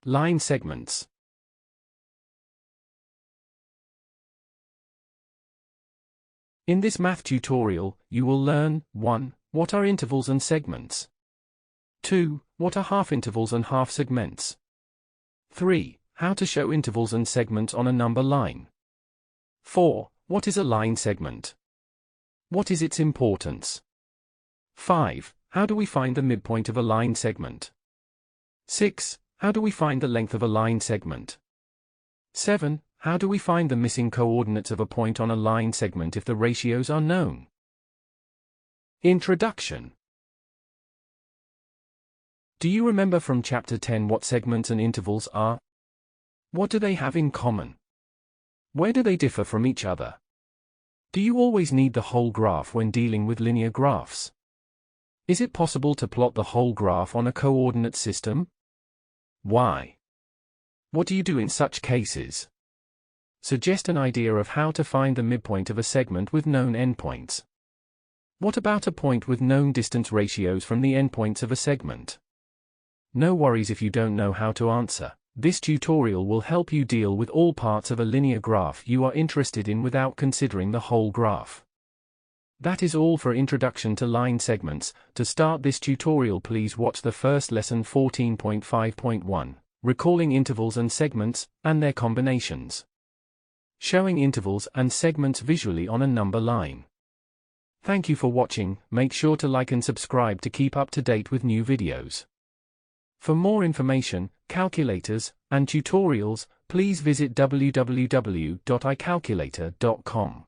Line segments. In this math tutorial, you will learn 1. What are intervals and segments? 2. What are half intervals and half segments? 3. How to show intervals and segments on a number line. 4. What is a line segment? What is its importance? 5. How do we find the midpoint of a line segment? 6. How do we find the length of a line segment? 7. How do we find the missing coordinates of a point on a line segment if the ratios are known? Introduction. Do you remember from Chapter 10 what segments and intervals are? What do they have in common? Where do they differ from each other? Do you always need the whole graph when dealing with linear graphs? Is it possible to plot the whole graph on a coordinate system? Why? What do you do in such cases? Suggest an idea of how to find the midpoint of a segment with known endpoints. What about a point with known distance ratios from the endpoints of a segment? No worries if you don't know how to answer. This tutorial will help you deal with all parts of a linear graph you are interested in without considering the whole graph. That is all for Introduction to Line Segments. To start this tutorial, please watch the first lesson 14.5.1, Recalling Intervals and Segments, and their combinations. Showing intervals and segments visually on a number line. Thank you for watching. Make sure to like and subscribe to keep up to date with new videos. For more information, calculators, and tutorials, please visit www.icalculator.com.